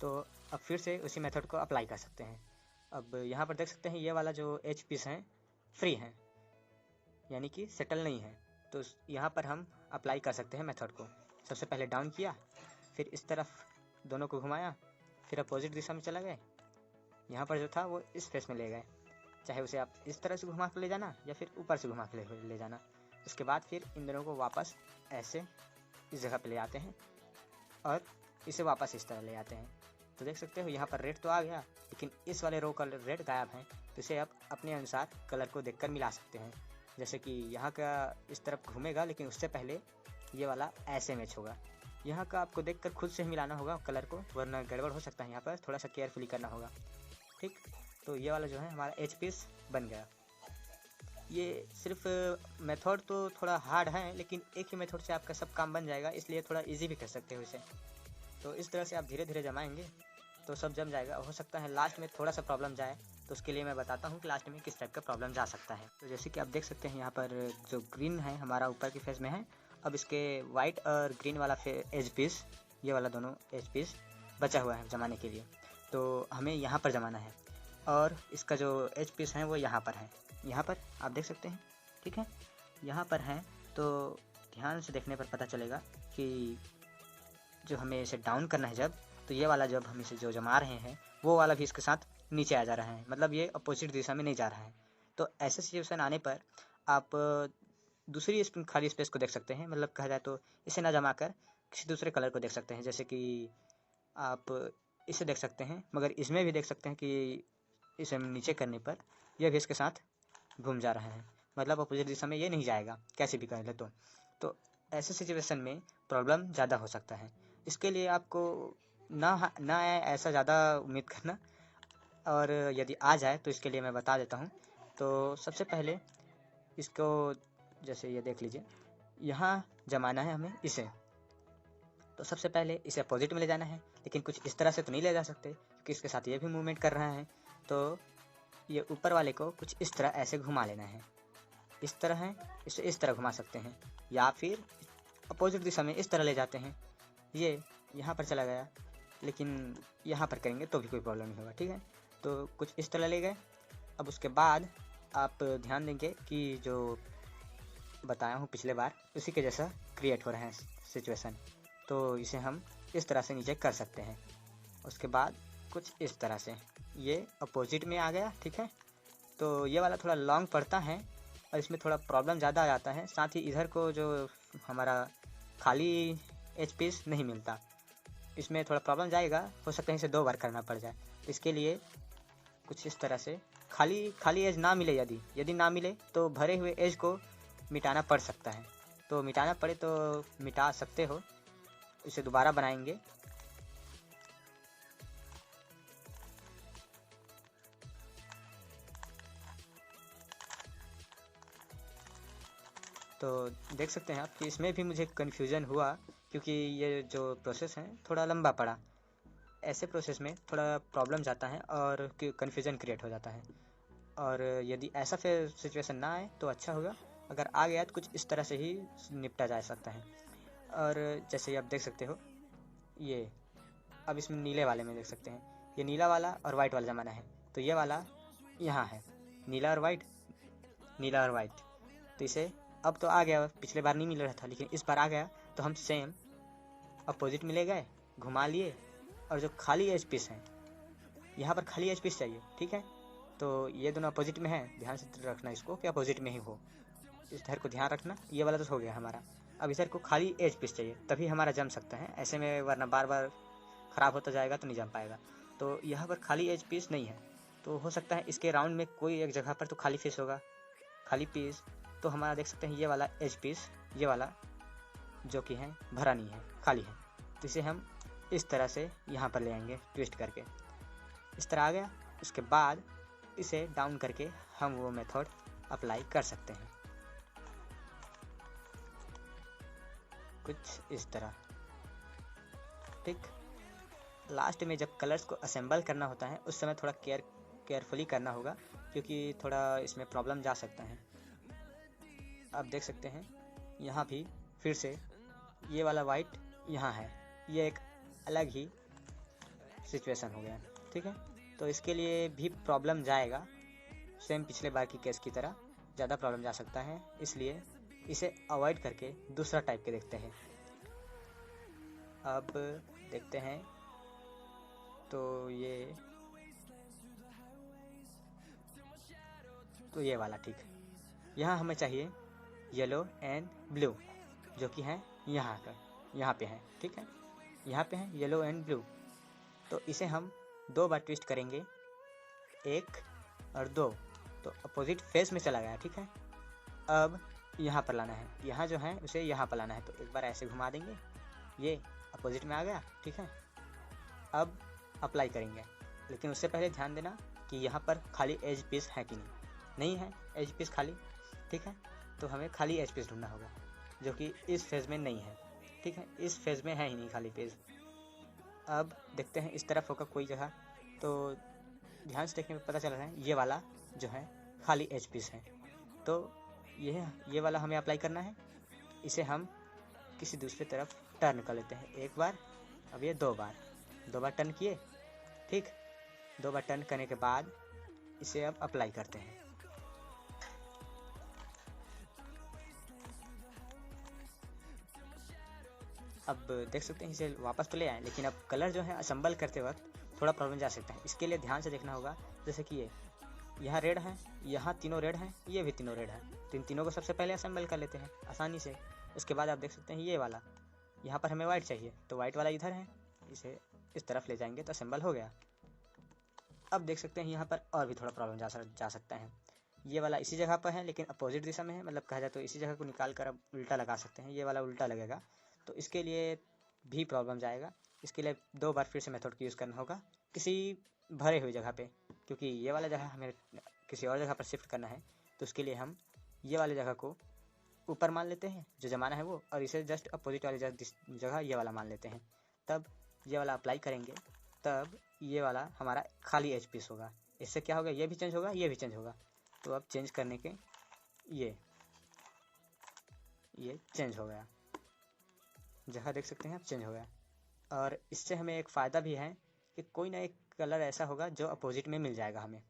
S1: तो अब फिर से उसी मेथड को अप्लाई कर सकते हैं। अब यहाँ पर देख सकते हैं ये वाला जो एच पीस है फ्री है यानी कि सेटल नहीं है, तो यहाँ पर हम अप्लाई कर सकते हैं मेथड को। सबसे पहले डाउन किया, फिर इस तरफ दोनों को घुमाया, फिर अपोजिट दिशा में चला गए। यहाँ पर जो था वो इस फेस में ले गए, चाहे उसे आप इस तरह से घुमा कर ले जाना या फिर ऊपर से घुमा कर ले जाना। उसके बाद फिर इन दोनों को वापस ऐसे इस जगह पे ले आते हैं और इसे वापस इस तरह ले आते हैं। तो देख सकते हो यहाँ पर रेड तो आ गया, लेकिन इस वाले रो कलर रेड गायब है, तो इसे आप अपने अनुसार कलर को देखकर मिला सकते हैं। जैसे कि यहाँ का इस तरफ घूमेगा, लेकिन उससे पहले ये वाला ऐसे मैच होगा। यहाँ का आपको देखकर खुद से ही मिलाना होगा कलर को, वरना गड़बड़ हो सकता है। यहाँ पर थोड़ा सा केयरफुली करना होगा, ठीक। तो ये वाला जो है हमारा एच पीस बन गया। ये सिर्फ मेथड तो थोड़ा हार्ड है, लेकिन एक ही मेथड से आपका सब काम बन जाएगा, इसलिए थोड़ा इजी भी कर सकते हो इसे। तो इस तरह से आप धीरे धीरे जमाएंगे तो सब जम जाएगा। हो सकता है लास्ट में थोड़ा सा प्रॉब्लम जाए, तो उसके लिए मैं बताता हूँ कि लास्ट में किस टाइप का प्रॉब्लम जा सकता है। तो जैसे कि आप देख सकते हैं यहाँ पर जो ग्रीन है हमारा ऊपर की फेस में है, अब इसके वाइट और ग्रीन वाला एज पीस, ये वाला दोनों एज पीस बचा हुआ है जमाने के लिए, तो हमें यहाँ पर जमाना है। और इसका जो एज पीस है वो यहाँ पर है, यहाँ पर आप देख सकते हैं, ठीक है, यहाँ पर है। तो ध्यान से देखने पर पता चलेगा कि जो हमें इसे डाउन करना है जब, तो ये वाला जब हम इसे जो जमा रहे हैं वो वाला भी इसके साथ नीचे आ जा रहा है, मतलब ये अपोजिट दिशा में नहीं जा रहा है। तो ऐसे सिचुएशन आने पर आप दूसरी खाली स्पेस को देख सकते हैं, मतलब कहा जाए तो इसे ना जमा कर किसी दूसरे कलर को देख सकते हैं। जैसे कि आप इसे देख सकते हैं, मगर इसमें भी देख सकते हैं कि इसे नीचे करने पर यह भी इसके साथ घूम जा रहा है, मतलब अपोजिट दिशा में ये नहीं जाएगा कैसे भी कर ले। तो ऐसे सिचुएशन में प्रॉब्लम ज़्यादा हो सकता है। इसके लिए आपको ना आए ऐसा ज़्यादा उम्मीद करना, और यदि आ जाए तो इसके लिए मैं बता देता हूँ। तो सबसे पहले इसको जैसे ये देख लीजिए, यहाँ जमाना है हमें इसे। तो सबसे पहले इसे अपोजिट में ले जाना है, लेकिन कुछ इस तरह से तो नहीं ले जा सकते क्योंकि इसके साथ ये भी मूवमेंट कर रहा है। तो ये ऊपर वाले को कुछ इस तरह ऐसे घुमा लेना है। इस तरह है, इसे इस तरह घुमा सकते हैं, या फिर अपोजिट दिशा में इस तरह ले जाते हैं। ये यहाँ पर चला गया, लेकिन यहाँ पर करेंगे तो भी कोई प्रॉब्लम नहीं होगा, ठीक है। तो कुछ इस तरह ले गए। अब उसके बाद आप ध्यान देंगे कि जो बताया हूँ पिछले बार उसी के जैसा क्रिएट हो रहा है सिचुएशन। तो इसे हम इस तरह से नीचे कर सकते हैं। उसके बाद कुछ इस तरह से ये अपोजिट में आ गया, ठीक है। तो ये वाला थोड़ा लॉन्ग पड़ता है और इसमें थोड़ा प्रॉब्लम ज़्यादा आ जाता है। साथ ही इधर को जो हमारा खाली एज पीस नहीं मिलता, इसमें थोड़ा प्रॉब्लम जाएगा। हो सकता है इसे 2 बार करना पड़ जाए। तो इसके लिए कुछ इस तरह से खाली एज ना मिले, यदि ना मिले तो भरे हुए एज को मिटाना पड़ सकता है। तो मिटाना पड़े तो मिटा सकते हो, इसे दोबारा बनाएंगे। तो देख सकते हैं आप कि इसमें भी मुझे कन्फ्यूज़न हुआ, क्योंकि ये जो प्रोसेस है थोड़ा लंबा पड़ा। ऐसे प्रोसेस में थोड़ा प्रॉब्लम जाता है और कन्फ्यूज़न क्रिएट हो जाता है। और यदि ऐसा फिर सिचुएशन ना आए तो अच्छा होगा। अगर आ गया तो कुछ इस तरह से ही निपटा जा सकता है। और जैसे आप देख सकते हो, ये अब इसमें नीले वाले में देख सकते हैं, ये नीला वाला और वाइट वाला ज़माना है। तो ये वाला यहाँ है, नीला और वाइट, नीला और वाइट। तो इसे अब तो आ गया, पिछले बार नहीं मिल रहा था लेकिन इस बार आ गया। तो हम सेम अपोजिट में ले गए, घुमा लिए, और जो खाली एज पीस है यहाँ पर खाली एज पीस चाहिए, ठीक है। तो ये दोनों अपोजिट में है, ध्यान से रखना इसको कि अपोजिट में ही हो, इस धैर्य को ध्यान रखना। ये वाला तो हो गया हमारा। अब इधर को खाली एज पीस चाहिए, तभी हमारा जम सकता है, ऐसे में वरना बार बार ख़राब होता जाएगा तो नहीं जम पाएगा। तो यहाँ पर खाली एज पीस नहीं है, तो हो सकता है इसके राउंड में कोई एक जगह पर तो खाली पीस होगा, खाली पीस। तो हमारा देख सकते हैं ये वाला एज पीस, ये वाला जो कि है भरा नहीं है, खाली है। तो इसे हम इस तरह से यहाँ पर ले आएंगे ट्विस्ट करके, इस तरह आ गया। उसके बाद इसे डाउन करके हम वो मेथड अप्लाई कर सकते हैं, कुछ इस तरह, ठीक। लास्ट में जब कलर्स को असेंबल करना होता है उस समय थोड़ा केयरफुली करना होगा, क्योंकि थोड़ा इसमें प्रॉब्लम जा सकता है। आप देख सकते हैं यहाँ भी फिर से ये वाला वाइट यहाँ है, ये एक अलग ही सिचुएशन हो गया, ठीक है। तो इसके लिए भी प्रॉब्लम जाएगा, सेम पिछले बार की केस की तरह ज़्यादा प्रॉब्लम जा सकता है। इसलिए इसे अवॉइड करके दूसरा टाइप के देखते हैं। अब देखते हैं, तो ये वाला, ठीक है। यहाँ हमें चाहिए येलो एंड ब्लू, जो कि है यहाँ पे है, ठीक है। यहाँ पे है येलो एंड ब्लू। तो इसे हम 2 बार ट्विस्ट करेंगे, 1 और 2, तो अपोजिट फेस में चला गया, ठीक है। अब यहाँ पर लाना है, यहाँ जो है उसे यहाँ पर लाना है। तो एक बार ऐसे घुमा देंगे, ये अपोजिट में आ गया, ठीक है। अब अप्लाई करेंगे, लेकिन उससे पहले ध्यान देना कि यहाँ पर खाली एज पीस है कि नहीं है एज पीस खाली, ठीक है। तो हमें खाली एज पीस ढूंढना होगा, जो कि इस फेज़ में नहीं है, ठीक है। इस फेज़ में है ही नहीं खाली पेज। अब देखते हैं इस तरफ होगा कोई जगह, तो ध्यान से देखने में पता चल रहा है ये वाला जो है खाली एज पीस है। तो ये वाला हमें अप्लाई करना है। इसे हम किसी दूसरी तरफ टर्न कर लेते हैं एक बार, अब ये 2 बार टर्न किए, ठीक। 2 बार टर्न करने के बाद इसे अब अप्लाई करते हैं। अब देख सकते हैं इसे वापस तो ले आए, लेकिन अब कलर जो है असेंबल करते वक्त थोड़ा प्रॉब्लम जा सकता है। इसके लिए ध्यान से देखना होगा, जैसे कि ये यहाँ रेड है, यहाँ तीनों रेड हैं, ये भी तीनों रेड है। तो इन तीनों को सबसे पहले असेंबल कर लेते हैं आसानी से। उसके बाद आप देख सकते हैं ये वाला, यहाँ पर हमें वाइट चाहिए, तो वाइट वाला इधर है, इसे इस तरफ ले जाएंगे तो असेंबल हो गया। अब देख सकते हैं यहाँ पर और भी थोड़ा प्रॉब्लम जा सकता है। ये वाला इसी जगह पर है लेकिन अपोजिट दिशा में है, मतलब कहा जाए तो इसी जगह को निकाल कर अब उल्टा लगा सकते हैं, ये वाला उल्टा लगेगा, तो इसके लिए भी प्रॉब्लम जाएगा। इसके लिए 2 बार फिर से मेथड को यूज़ करना होगा किसी भरे हुई जगह पे, क्योंकि ये वाला जगह हमें किसी और जगह पर शिफ्ट करना है। तो उसके लिए हम ये वाले जगह को ऊपर मान लेते हैं जो जमाना है वो, और इसे जस्ट अपोजिट वाली जगह ये वाला मान लेते हैं। तब ये वाला अप्लाई करेंगे, तब ये वाला हमारा खाली एज पीस होगा, इससे क्या होगा, ये भी चेंज होगा, ये भी चेंज होगा। तो अब चेंज करने के ये चेंज हो गया, जगह देख सकते हैं अब चेंज हो गया। और इससे हमें एक फ़ायदा भी है कि कोई ना एक कलर ऐसा होगा जो अपोजिट में मिल जाएगा हमें।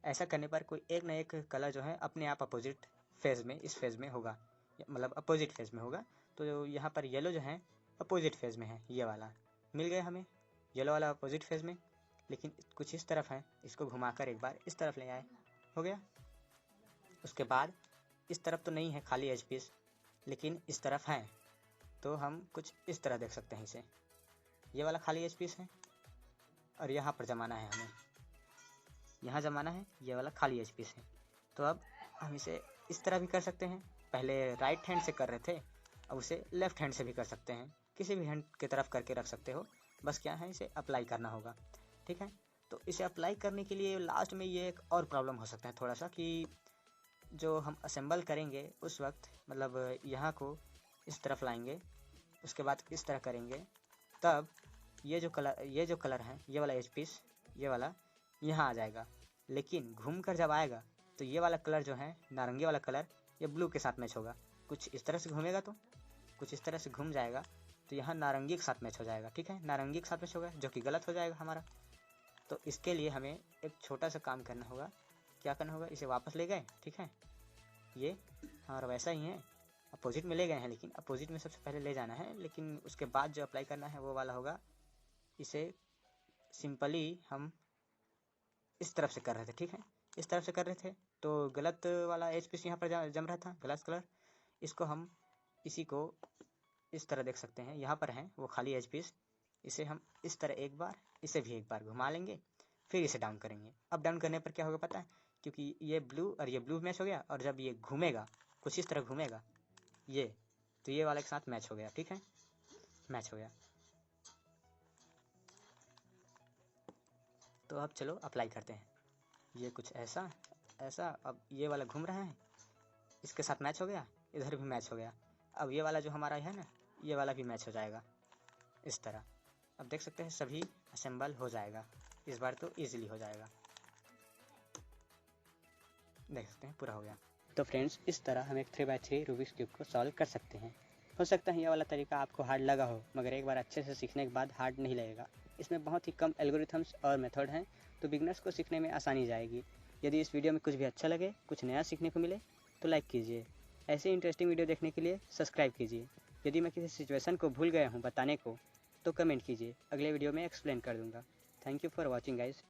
S1: ऐसा करने पर कोई एक ना एक कलर जो है अपने आप अपोजिट फेज़ में, इस फेज़ में होगा, मतलब अपोजिट फेज़ में होगा। तो यहाँ पर येलो जो है अपोजिट फेज़ में है, ये वाला मिल गया हमें, येलो वाला अपोजिट फेज़ में। लेकिन कुछ इस तरफ है, इसको घुमाकर एक बार इस तरफ ले आए, हो गया। उसके बाद इस तरफ तो नहीं है खाली एज पीस, लेकिन इस तरफ है, तो हम कुछ इस तरह देख सकते हैं इसे। ये वाला खाली एज पीस है और यहाँ पर जमाना है हमें, यहाँ जमाना है, ये वाला खाली एज पीस है। तो अब हम इसे इस तरह भी कर सकते हैं, पहले राइट हैंड से कर रहे थे, अब उसे लेफ्ट हैंड से भी कर सकते हैं, किसी भी हैंड की तरफ करके रख सकते हो। बस क्या है, इसे अप्लाई करना होगा, ठीक है। तो इसे अप्लाई करने के लिए लास्ट में ये एक और प्रॉब्लम हो सकता है थोड़ा सा, कि जो हम असेंबल करेंगे उस वक्त, मतलब यहाँ को इस तरफ लाएंगे, उसके बाद इस तरह करेंगे, तब ये जो कलर है, ये वाला एज पीस, ये वाला यहाँ आ जाएगा। लेकिन घूम कर जब आएगा तो ये वाला कलर जो है, नारंगी वाला कलर, ये ब्लू के साथ मैच होगा। कुछ इस तरह से घूमेगा तो कुछ इस तरह से घूम जाएगा, तो यहाँ नारंगी के साथ मैच हो जाएगा, ठीक है, नारंगी के साथ मैच होगा, जो कि गलत हो जाएगा हमारा। तो इसके लिए हमें एक छोटा सा काम करना होगा। क्या करना होगा, इसे वापस ले गए, ठीक है, ये हमारा वैसा ही है, अपोजिट में ले गए हैं, लेकिन अपोजिट में सबसे पहले ले जाना है। लेकिन उसके बाद जो अप्लाई करना है वो वाला होगा, इसे सिंपली हम इस तरफ से कर रहे थे, ठीक है, इस तरफ से कर रहे थे, तो गलत वाला एच पीस यहाँ पर जम रहा था, गलत कलर। इसको हम इसी को इस तरह देख सकते हैं, यहाँ पर है वो खाली एच पीस, इसे हम इस तरह एक बार, इसे भी एक बार घुमा लेंगे, फिर इसे डाउन करेंगे। अब डाउन करने पर क्या होगा पता है, क्योंकि ये ब्लू और ये ब्लू मैच हो गया, और जब ये घूमेगा, कुछ इस तरह घूमेगा ये, तो ये वाले के साथ मैच हो गया, ठीक है, मैच हो गया। तो अब चलो अप्लाई करते हैं, ये कुछ ऐसा ऐसा। अब ये वाला घूम रहा है, इसके साथ मैच हो गया, इधर भी मैच हो गया। अब ये वाला जो हमारा है ना, ये वाला भी मैच हो जाएगा इस तरह। अब देख सकते हैं सभी असेंबल हो जाएगा, इस बार तो ईजिली हो जाएगा, देख सकते हैं पूरा हो गया। तो फ्रेंड्स, इस तरह हम एक 3x3 रूबिक्स क्यूब को सॉल्व कर सकते हैं। हो सकता है ये वाला तरीका आपको हार्ड लगा हो, मगर एक बार अच्छे से सीखने के बाद हार्ड नहीं लगेगा। इसमें बहुत ही कम एल्गोरिथम्स और मेथड हैं, तो बिगनर्स को सीखने में आसानी जाएगी। यदि इस वीडियो में कुछ भी अच्छा लगे, कुछ नया सीखने को मिले, तो लाइक कीजिए। ऐसे इंटरेस्टिंग वीडियो देखने के लिए सब्सक्राइब कीजिए। यदि मैं किसी सिचुएशन को भूल गया हूँ बताने को, तो कमेंट कीजिए, अगले वीडियो में एक्सप्लेन कर दूँगा। Thank you for watching guys.